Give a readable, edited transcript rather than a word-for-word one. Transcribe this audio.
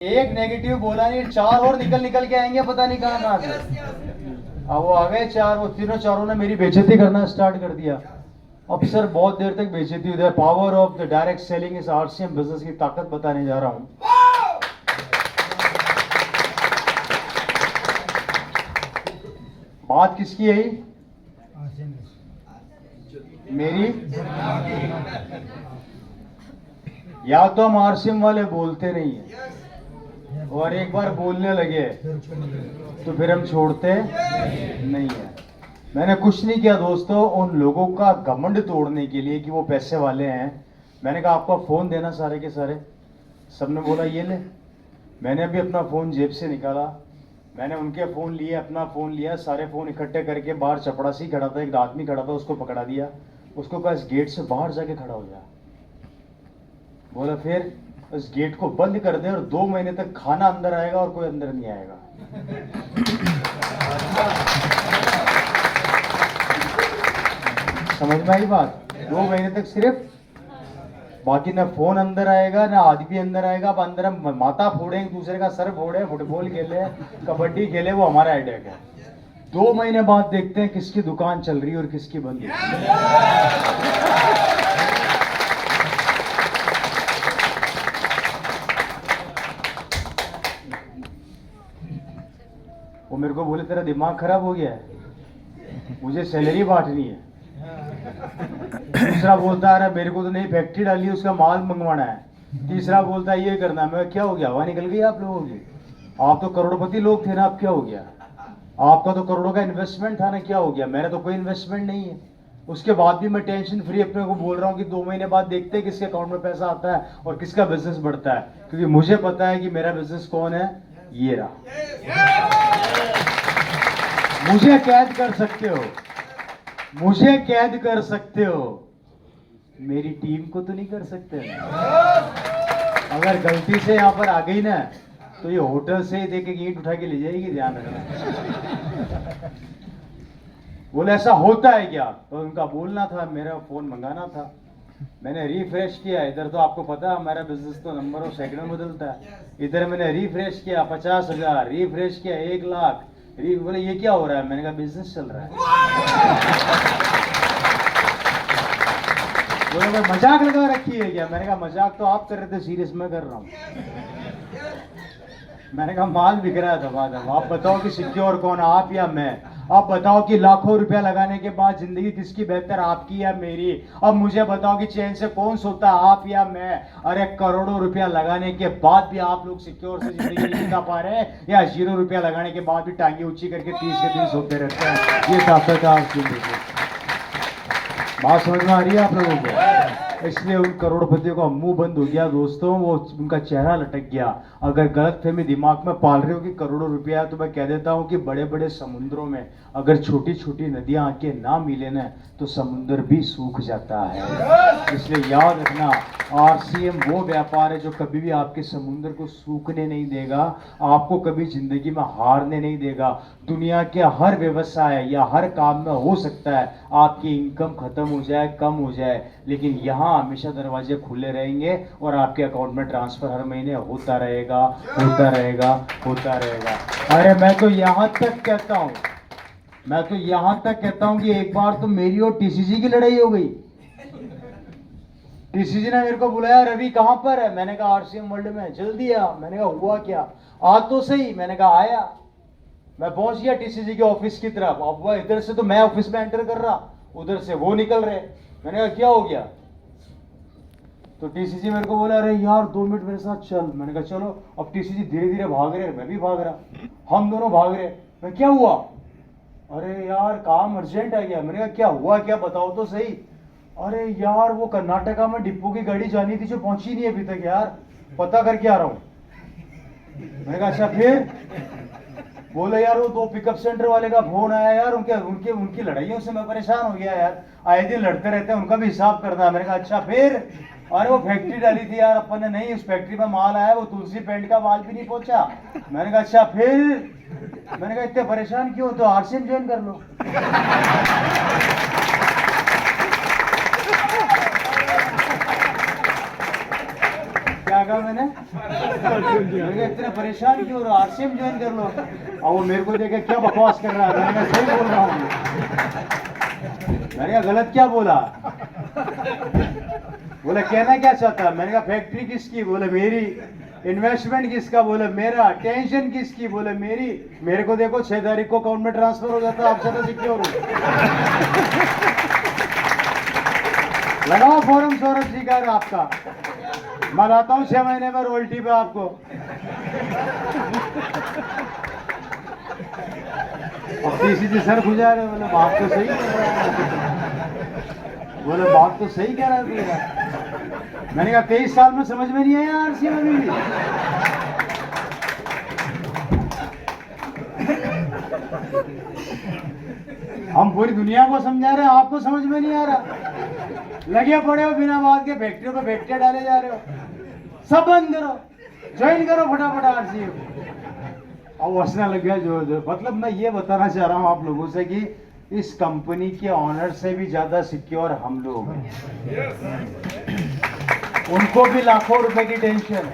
एक नेगेटिव बोला नहीं, चार और निकल निकल के आएंगे, पता नहीं कहाँ से। अब वो आ गए चार, वो तीनों चारों ने मेरी बेइज्जती करना स्टार्ट कर दिया। अब सर बहुत देर तक बेइज्जती हुई। Power of the direct selling इस आरसीएम बिजनेस की ताकत बताने जा रहा हूं। बात किसकी है? मेरी। या तो हम आरसीएम वाले बोलते नहीं है, और एक बार बोलने लगे तो फिर हम छोड़ते नहीं है। मैंने कुछ नहीं किया दोस्तों, उन लोगों का घमंड तोड़ने के लिए कि वो पैसे वाले हैं। मैंने कहा आपका फोन देना सारे के सारे। सबने बोला ये ले। मैंने भी अपना फोन जेब से निकाला, मैंने उनके फोन लिए, अपना फोन लिया, सारे फोन इकट्ठे करके बाहर चपड़ासी खड़ा था, एक आदमी खड़ा था, उसको पकड़ा दिया। उसको कहा इस गेट से बाहर जाके खड़ा हो जा। बोला फिर इस गेट को बंद कर दे और 2 महीने तक खाना अंदर आएगा और कोई अंदर नहीं आएगा। समझ में आई बात? 2 महीने तक सिर्फ, बाकी ना फोन अंदर आएगा ना आदमी अंदर आएगा। अब अंदर हम माता फोड़े, एक दूसरे का सर फोड़े, फुटबॉल खेले, कबड्डी खेले, वो हमारा आइडिया है। 2 महीने बाद देखते हैं किसकी दुकान चल रही है और किसकी बंद है। वो मेरे को बोले तेरा दिमाग खराब हो गया है, मुझे सैलरी बांटनी है। दूसरा बोलता है मेरे को तो नहीं, फैक्ट्री डाली, उसका माल मंगवाना है। तीसरा बोलता है ये करना है। मैं क्या हो गया, हवा निकल गई आप लोगों की? आप तो करोड़पति लोग थे ना, आप क्या हो गया? आपका तो करोड़ों का इन्वेस्टमेंट था ना, क्या हो गया? मेरा तो कोई इन्वेस्टमेंट नहीं है। उसके बाद भी मैं टेंशन फ्री अपने को बोल रहा हूँ कि 2 महीने बाद देखते हैं किसके अकाउंट में पैसा आता है और किसका बिजनेस बढ़ता है, क्योंकि मुझे पता है कि मेरा बिजनेस कौन है। ये रहा। मुझे कैद कर सकते हो, मुझे कैद कर सकते हो, मेरी टीम को तो नहीं कर सकते। अगर गलती से यहां पर आ गई ना तो ये होटल से देख के ईंट उठा के ले जाएगी, ध्यान रखना। बोले ऐसा होता है क्या? तो उनका बोलना था, मेरा फोन मंगाना था। मैंने रिफ्रेश किया, इधर तो आपको पता है हमारा बिजनेस तो नंबर और सेकंड में बदलता है। इधर मैंने रिफ्रेश किया 50,000, रिफ्रेश किया 1 लाख। बोले ये क्या हो रहा है? मैंने कहा बिजनेस चल रहा है। बोले मैं मजाक लगा रखी है क्या? मैंने कहा मजाक तो आप कर रहे थे, सीरियस मैं कर रहा हूँ। मैंने कहा माल बिक रहा था बाद। आप बताओ कि सिक्योर कौन, आप या मैं? आप बताओ कि लाखों रुपया लगाने के बाद जिंदगी किसकी बेहतर, आपकी या मेरी? अब मुझे बताओ कि चैन से कौन सोता है, आप या मैं? अरे करोड़ों रुपया लगाने के बाद भी आप लोग सिक्योर से जिंदगी नहीं बिता पा रहे हैं, या 0 रुपया लगाने के बाद भी टांगे ऊंची करके 30 के दिन सोते रहते हैं। ये ताकत है आपकी। बात समझ में आ रही है आप लोगों को? इसलिए उन करोड़पतियों का मुंह बंद हो गया दोस्तों, वो उनका चेहरा लटक गया। अगर गलतफहमी दिमाग में पाल रहे हो कि करोड़ों रुपया, तो मैं कह देता हूं कि बड़े बड़े समुद्रों में अगर छोटी छोटी नदियां आके ना मिले ना तो समुद्र भी सूख जाता है। इसलिए याद रखना, आरसीएम वो व्यापार है जो कभी भी आपके समुद्र को सूखने नहीं देगा, आपको कभी जिंदगी में हारने नहीं देगा। दुनिया के हर व्यवसाय या हर काम में हो सकता है आपकी इनकम खत्म हो जाए, कम हो जाए, लेकिन यहाँ हमेशा दरवाजे खुले रहेंगे और आपके अकाउंट में ट्रांसफर हर महीने होता रहेगा, होता रहेगा, होता रहेगा। अरे मैं तो यहां तक कहता हूं, मैं तो यहां तक कहता हूं कि एक बार तो मेरी और टीसीजी की लड़ाई हो गई। टीसीजी ने मेरे को बुलाया, रवि कहां पर है? मैंने कहा आरसीएम वर्ल्ड में। जल्दी आ। मैंने कहा हुआ क्या? आ तो सही। मैंने कहा आया। मैं पहुंच गया टीसीजी के ऑफिस की तरफ। अब वह इधर से तो मैं ऑफिस में एंटर कर रहा, उधर से वो निकल रहे। मैंने कहा क्या हो गया? तो टीसीजी मेरे को बोला अरे यार 2 मिनट मेरे साथ चल। मैंने कहा चलो। अब टीसीजी धीरे धीरे भाग रहे, मैं भी भाग रहा, हम दोनों भाग रहे। मैं क्या हुआ? अरे यार काम अर्जेंट आ गया। मैंने कहा क्या हुआ, क्या बताओ तो सही। अरे यार वो कर्नाटका में डिपो की गाड़ी जानी थी जो पहुंची नहीं अभी तक यार, पता करके आ रहा हूं। मैंने कहा अच्छा फिर? बोले यार वो 2 पिकअप सेंटर वाले का फोन आया यार, उनकी लड़ाइयों से मैं परेशान हो गया यार, आए दिन लड़ते रहते हैं, उनका भी हिसाब करना है। मैंने कहा अच्छा फिर? अरे वो फैक्ट्री डाली थी यार अपन ने, नहीं उस फैक्ट्री में माल आया, वो तुलसी पेंट का माल भी नहीं पहुंचा। मैंने कहा अच्छा फिर? मैंने कहा इतने परेशान क्यों, तो आरसीएम ज्वाइन कर लो। क्या कहा मैंने कहा, इतने परेशान क्यों हो रहे हो, आरसीएम ज्वाइन कर लो। और वो मेरे को देखे क्या बकवास कर रहा है, मैंने कहा सही बोल रहा हूँ, मैंने कहा गलत क्या बोला। बोले कहना क्या चाहता है, मैंने कहा फैक्ट्री किसकी, बोले मेरी। इन्वेस्टमेंट किसका, बोले मेरा। टेंशन किसकी, बोले मेरी। मेरे को देखो 6 तारीख को अकाउंट में ट्रांसफर हो जाता है, आपसे तो सिक्योर हूँ। लगाओ फॉर्म सौरभ जी का आपका, मैं लाता हूँ 6 महीने में रॉयल्टी पे आपको। अब सीधी सर खुजा रहे, बोले बात तो सही कह रहा है, बोले बात तो सही कह रहा है। मैंने कहा 23 साल में समझ में नहीं आया आरसीएम अभी भी। हम पूरी दुनिया को समझा रहे हैं, आपको समझ में नहीं आ रहा। लगे पड़े हो बिना बात के, फैक्ट्रियों पे फैक्ट्रियां डाले जा रहे हो। सब बंद करो, ज्वाइन करो फटाफट आरसीएम। अब हंसने लग गया जोर जोर। मतलब मैं ये बताना चाह रहा हूँ आप लोगों से कि इस कंपनी के ऑनर से भी ज्यादा सिक्योर हम लोग हैं। उनको भी लाखों रुपए की टेंशन है।